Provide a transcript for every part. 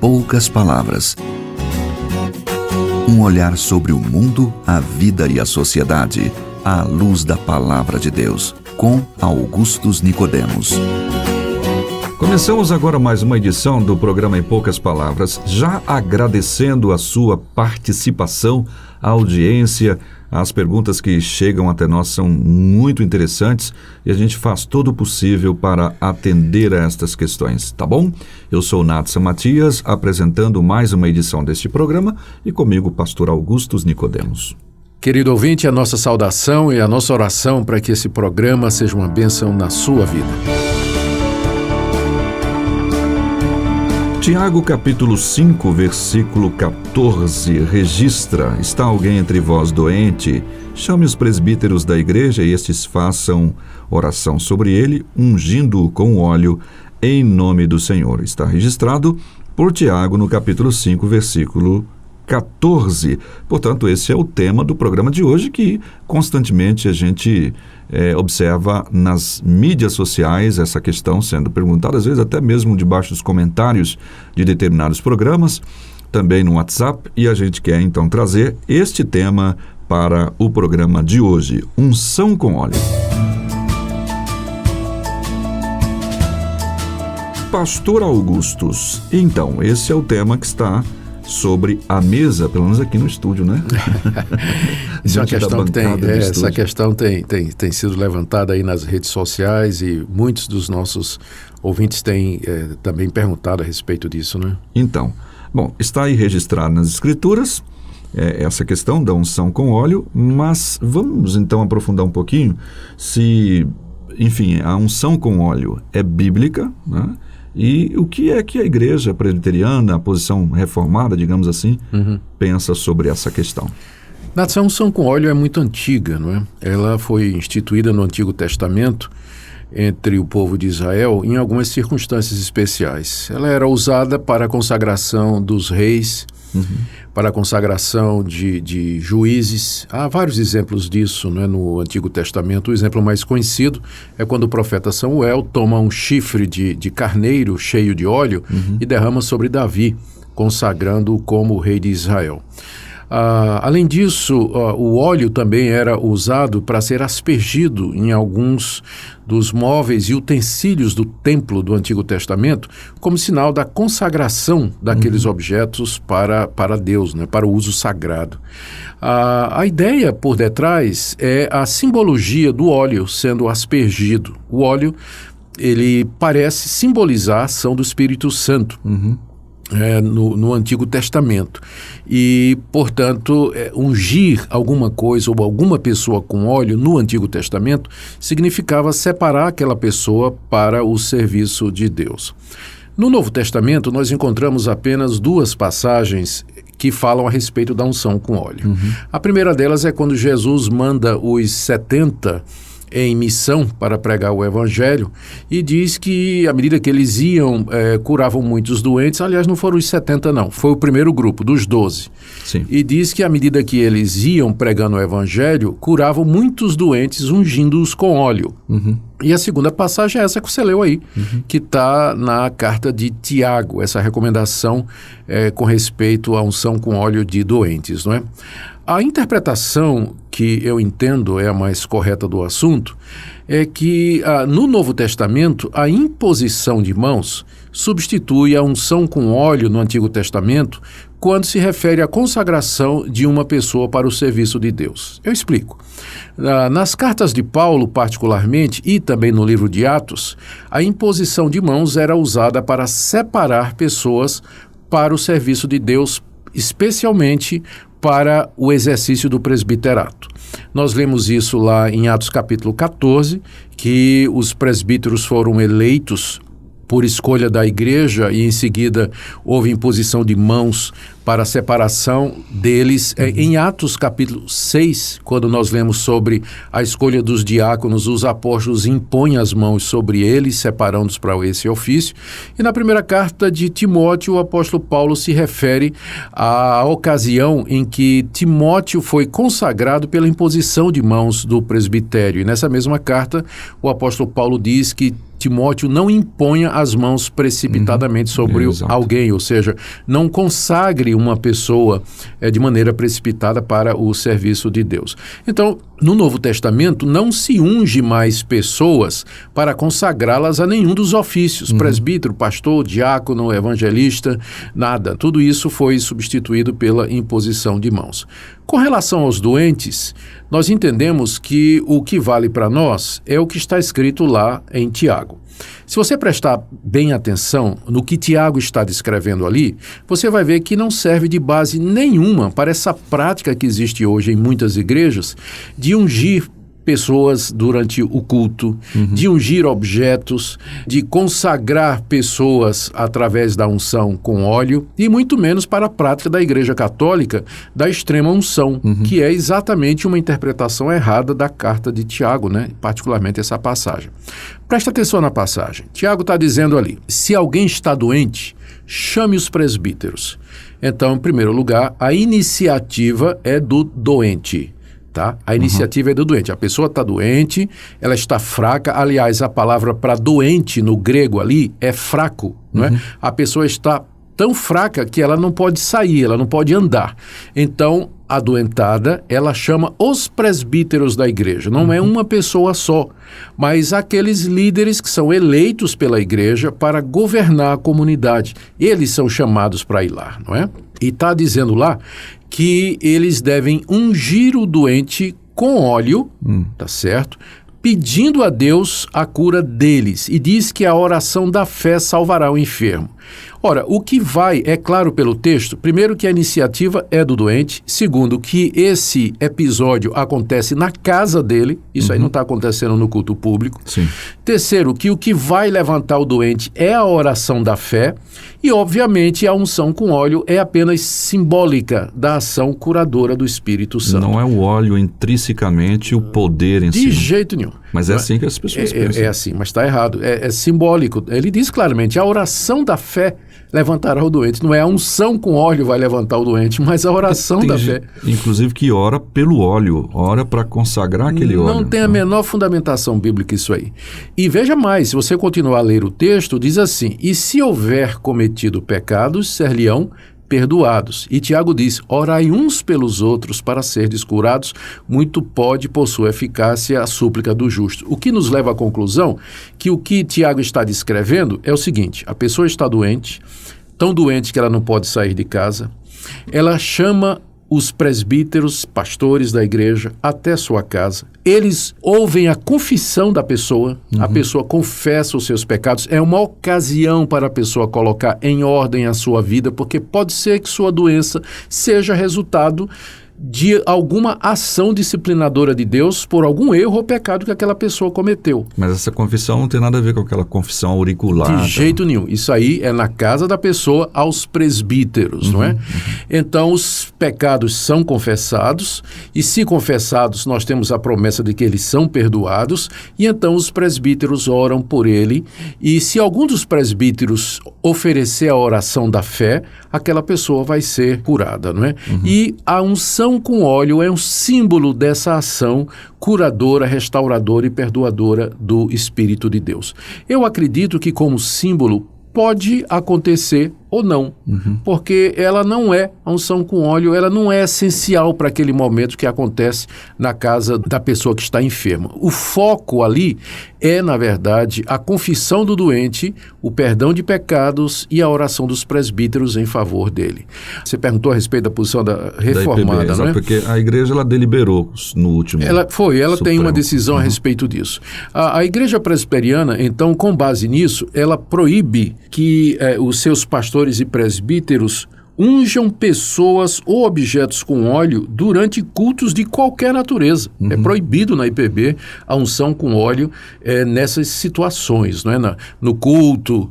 poucas palavras. Um olhar sobre o mundo, a vida e a sociedade, à luz da Palavra de Deus, com Augustus Nicodemos. Começamos agora mais uma edição do programa Em Poucas Palavras, já agradecendo a sua participação, a audiência. As perguntas que chegam até nós são muito interessantes e a gente faz todo o possível para atender a estas questões, tá bom? Eu sou Natsa Matias, apresentando mais uma edição deste programa, e comigo o pastor Augustus Nicodemos. Querido ouvinte, a nossa saudação e a nossa oração para que esse programa seja uma bênção na sua vida. Tiago capítulo 5, versículo 14, registra: está alguém entre vós doente? Chame os presbíteros da igreja e estes façam oração sobre ele, ungindo-o com óleo em nome do Senhor. Está registrado por Tiago no capítulo 5, versículo 14. Portanto, esse é o tema do programa de hoje, que constantemente a gente observa nas mídias sociais essa questão sendo perguntada, às vezes até mesmo debaixo dos comentários de determinados programas, também no WhatsApp, e a gente quer então trazer este tema para o programa de hoje: unção com óleo. Pastor Augustus, então, esse é o tema que está sobre a mesa, pelo menos aqui no estúdio, né? Isso é uma questão que essa questão tem sido levantada aí nas redes sociais, e muitos dos nossos ouvintes têm também perguntado a respeito disso, né? Então, bom, está aí registrado nas Escrituras essa questão da unção com óleo, mas vamos então aprofundar um pouquinho se, enfim, a unção com óleo é bíblica, né? E o que é que a igreja presbiteriana, a posição reformada, digamos assim, pensa sobre essa questão? A unção com óleo é muito antiga, não é? Ela foi instituída no Antigo Testamento entre o povo de Israel em algumas circunstâncias especiais. Ela era usada para a consagração dos reis, para a consagração de juízes. Há vários exemplos disso, né, no Antigo Testamento. O exemplo mais conhecido é quando o profeta Samuel toma um chifre de carneiro cheio de óleo e derrama sobre Davi, consagrando-o como rei de Israel. Além disso, o óleo também era usado para ser aspergido em alguns dos móveis e utensílios do templo do Antigo Testamento, como sinal da consagração daqueles objetos para Deus, né, para o uso sagrado. A ideia por detrás é a simbologia do óleo sendo aspergido. O óleo, ele parece simbolizar a ação do Espírito Santo. No Antigo Testamento. E, portanto, ungir alguma coisa ou alguma pessoa com óleo no Antigo Testamento significava separar aquela pessoa para o serviço de Deus. No Novo Testamento, nós encontramos apenas duas passagens que falam a respeito da unção com óleo. A primeira delas é quando Jesus manda os 70 em missão para pregar o Evangelho, e diz que à medida que eles iam, curavam muitos doentes. Aliás, não foram os 70 não, foi o primeiro grupo, dos 12. Sim. E diz que à medida que eles iam pregando o Evangelho, curavam muitos doentes, ungindo-os com óleo. E a segunda passagem é essa que você leu aí, que está na carta de Tiago, essa recomendação com respeito à unção com óleo de doentes, não é? A interpretação que eu entendo é a mais correta do assunto é que no Novo Testamento a imposição de mãos substitui a unção com óleo no Antigo Testamento quando se refere à consagração de uma pessoa para o serviço de Deus. Eu explico. Nas cartas de Paulo, particularmente, e também no livro de Atos, a imposição de mãos era usada para separar pessoas para o serviço de Deus, especialmente para o exercício do presbiterato. Nós lemos isso lá em Atos capítulo 14, que os presbíteros foram eleitos por escolha da igreja e em seguida houve imposição de mãos para a separação deles. Em Atos capítulo 6, quando nós lemos sobre a escolha dos diáconos, os apóstolos impõem as mãos sobre eles, separando-os para esse ofício. E na primeira carta de Timóteo, o apóstolo Paulo se refere à ocasião em que Timóteo foi consagrado pela imposição de mãos do presbitério. E nessa mesma carta, o apóstolo Paulo diz que Timóteo não imponha as mãos precipitadamente sobre alguém, ou seja, não consagre uma pessoa de maneira precipitada para o serviço de Deus. Então, no Novo Testamento, não se unge mais pessoas para consagrá-las a nenhum dos ofícios, presbítero, pastor, diácono, evangelista, nada. Tudo isso foi substituído pela imposição de mãos. Com relação aos doentes, nós entendemos que o que vale para nós é o que está escrito lá em Tiago. Se você prestar bem atenção no que Tiago está descrevendo ali, você vai ver que não serve de base nenhuma para essa prática que existe hoje em muitas igrejas de ungir pessoas durante o culto, de ungir objetos, de consagrar pessoas através da unção com óleo e muito menos para a prática da Igreja Católica da extrema unção, que é exatamente uma interpretação errada da carta de Tiago, né? Particularmente essa passagem. Presta atenção na passagem. Tiago está dizendo ali, se alguém está doente, chame os presbíteros. Então, em primeiro lugar, a iniciativa é do doente. Tá? A iniciativa é do doente. A pessoa está doente, ela está fraca. Aliás, a palavra para doente no grego ali é fraco. Não é? A pessoa está tão fraca que ela não pode sair, ela não pode andar. Então, a doentada, ela chama os presbíteros da igreja. Não é uma pessoa só, mas aqueles líderes que são eleitos pela igreja para governar a comunidade. Eles são chamados para ir lá, não é? E está dizendo lá que eles devem ungir o doente com óleo, tá certo? Pedindo a Deus a cura deles. E diz que a oração da fé salvará o enfermo. Ora, o que vai, é claro pelo texto, primeiro que a iniciativa é do doente, segundo que esse episódio acontece na casa dele, isso aí não está acontecendo no culto público. Sim. Terceiro, que o que vai levantar o doente é a oração da fé e, obviamente, a unção com óleo é apenas simbólica da ação curadora do Espírito Santo. Não é o óleo intrinsecamente o poder em si. De jeito nenhum. Mas é assim que as pessoas pensam. É assim, mas está errado. É simbólico. Ele diz claramente, a oração da fé levantará o doente. Não é a unção com óleo vai levantar o doente, mas a oração da fé. Inclusive que ora pelo óleo, ora para consagrar aquele óleo. Não tem a menor fundamentação bíblica isso aí. E veja mais, se você continuar a ler o texto, diz assim, e se houver cometido pecados, ser-lhe-ão perdoados. E Tiago diz, orai uns pelos outros para serdes curados, muito pode por sua eficácia a súplica do justo. O que nos leva à conclusão que o que Tiago está descrevendo é o seguinte, a pessoa está doente, tão doente que ela não pode sair de casa, ela chama os presbíteros, pastores da igreja, até sua casa. Eles ouvem a confissão da pessoa, a pessoa confessa os seus pecados. É uma ocasião para a pessoa colocar em ordem a sua vida, porque pode ser que sua doença seja resultado de alguma ação disciplinadora de Deus por algum erro ou pecado que aquela pessoa cometeu. Mas essa confissão não tem nada a ver com aquela confissão auricular. De jeito nenhum. Isso aí é na casa da pessoa aos presbíteros, não é? Então, os pecados são confessados e, se confessados, nós temos a promessa de que eles são perdoados e, então, os presbíteros oram por ele e, se algum dos presbíteros oferecer a oração da fé, aquela pessoa vai ser curada, não é? E a unção com óleo é um símbolo dessa ação curadora, restauradora e perdoadora do Espírito de Deus. Eu acredito que como símbolo pode acontecer ou não, porque ela não é, a unção com óleo, ela não é essencial para aquele momento que acontece na casa da pessoa que está enferma. O foco ali é, na verdade, a confissão do doente, o perdão de pecados e a oração dos presbíteros em favor dele. Você perguntou a respeito da posição da reformada, IPB, não é? Porque a igreja ela deliberou no último Ela Supremo. tem uma decisão a respeito disso. A igreja presbiteriana, então, com base nisso, ela proíbe que os seus pastores e presbíteros unjam pessoas ou objetos com óleo durante cultos de qualquer natureza. É proibido na IPB a unção com óleo nessas situações, não é? No culto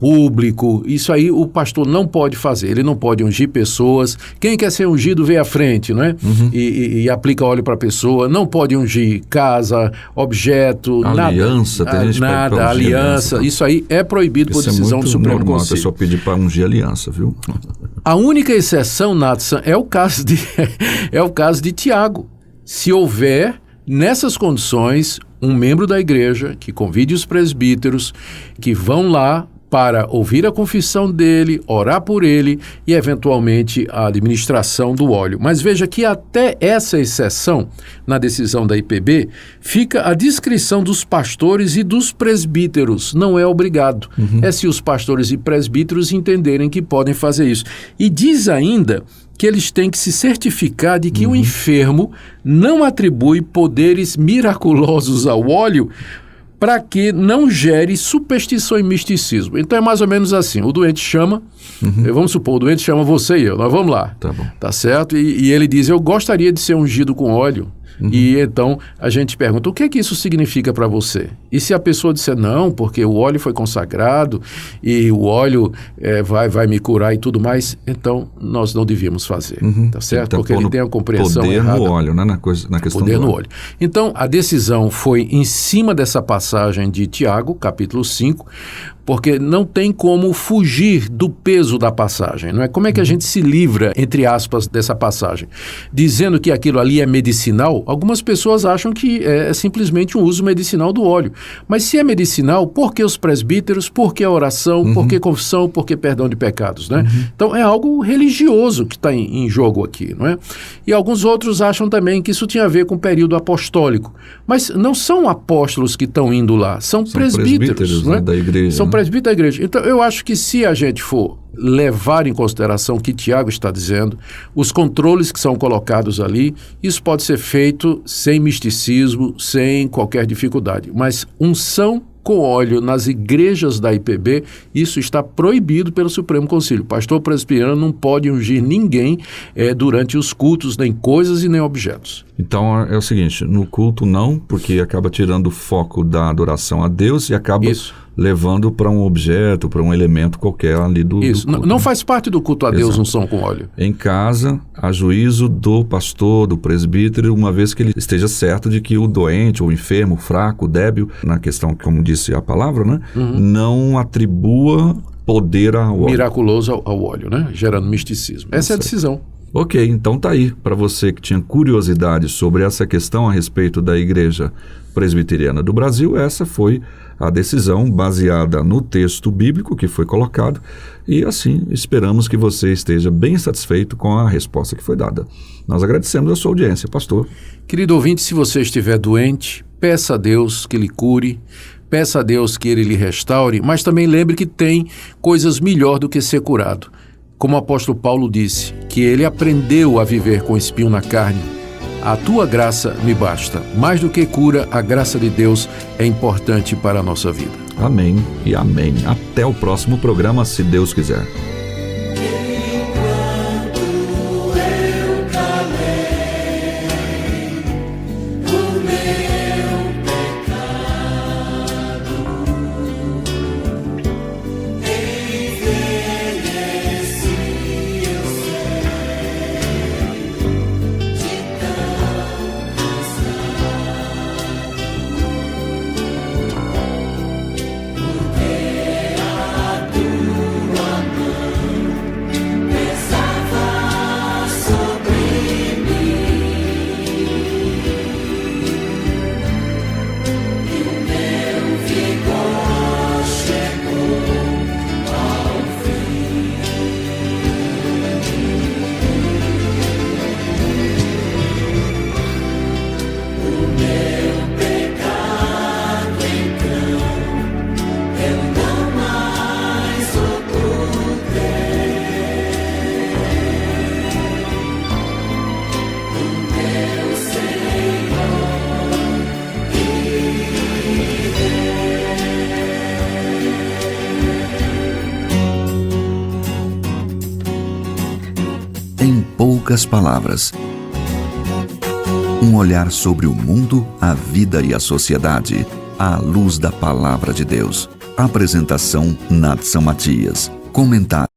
público, isso aí o pastor não pode fazer, ele não pode ungir pessoas. Quem quer ser ungido vem à frente, não é? E aplica óleo para a pessoa, não pode ungir casa, objeto, aliança, nada. Tem gente Nada, aliança, isso aí é proibido por decisão do Supremo Conselho. A Conselho. pessoa pedir para ungir aliança, viu? A única exceção, Nathan, é o caso de Tiago. Se houver, nessas condições, um membro da igreja que convide os presbíteros que vão lá para ouvir a confissão dele, orar por ele e, eventualmente, a administração do óleo. Mas veja que até essa exceção na decisão da IPB fica a discrição dos pastores e dos presbíteros. Não é obrigado. É se os pastores e presbíteros entenderem que podem fazer isso. E diz ainda que eles têm que se certificar de que o enfermo não atribui poderes miraculosos ao óleo para que não gere superstição e misticismo. Então é mais ou menos assim, o doente chama, vamos supor, o doente chama você e eu, nós vamos lá, Tá bom. tá certo? E ele diz, eu gostaria de ser ungido com óleo. E então a gente pergunta, o que é que isso significa para você? E se a pessoa disser não, porque o óleo foi consagrado e o óleo vai me curar e tudo mais, então nós não devíamos fazer, tá certo? Então, porque ele tem a compreensão poder errada. no óleo, né? Na questão Poder do no óleo. olho. Então, a decisão foi em cima dessa passagem de Tiago, capítulo 5, porque não tem como fugir do peso da passagem, não é? Como é que a gente se livra, entre aspas, dessa passagem? Dizendo que aquilo ali é medicinal, algumas pessoas acham que é simplesmente um uso medicinal do óleo. Mas se é medicinal, por que os presbíteros? Por que a oração? Por que confissão? Por que perdão de pecados, né? Então, é algo religioso que está em jogo aqui, não é? E alguns outros acham também que isso tinha a ver com o período apostólico. Mas não são apóstolos que estão indo lá, são presbíteros, não é? Da igreja. São presbíteros da igreja. Então, eu acho que se a gente for levar em consideração o que Tiago está dizendo, os controles que são colocados ali, isso pode ser feito sem misticismo, sem qualquer dificuldade. Mas unção com óleo nas igrejas da IPB, isso está proibido pelo Supremo Concílio. O pastor presbiteriano não pode ungir ninguém durante os cultos, nem coisas e nem objetos. Então é o seguinte, no culto não, porque acaba tirando o foco da adoração a Deus e acaba levando para um objeto, para um elemento qualquer ali do Isso, culto. não faz parte do culto a Deus Exato. unção com óleo. Em casa, a juízo do pastor, do presbítero, uma vez que ele esteja certo de que o doente, o enfermo, o fraco, o débil, na questão, como disse a palavra, né, não atribua poder ao óleo. Miraculoso ao óleo, né? Gerando misticismo. Essa é a decisão. Ok, então tá aí, para você que tinha curiosidade sobre essa questão a respeito da Igreja Presbiteriana do Brasil, essa foi a decisão baseada no texto bíblico que foi colocado e assim esperamos que você esteja bem satisfeito com a resposta que foi dada. Nós agradecemos a sua audiência, pastor. Querido ouvinte, se você estiver doente, peça a Deus que lhe cure, peça a Deus que Ele lhe restaure, mas também lembre que tem coisas melhor do que ser curado. Como o apóstolo Paulo disse, que ele aprendeu a viver com espinho na carne. A tua graça me basta. Mais do que cura, a graça de Deus é importante para a nossa vida. Amém e amém. Até o próximo programa, se Deus quiser. Em poucas palavras, um olhar sobre o mundo, a vida e a sociedade, à luz da Palavra de Deus. Apresentação Nadson Matias. Comentário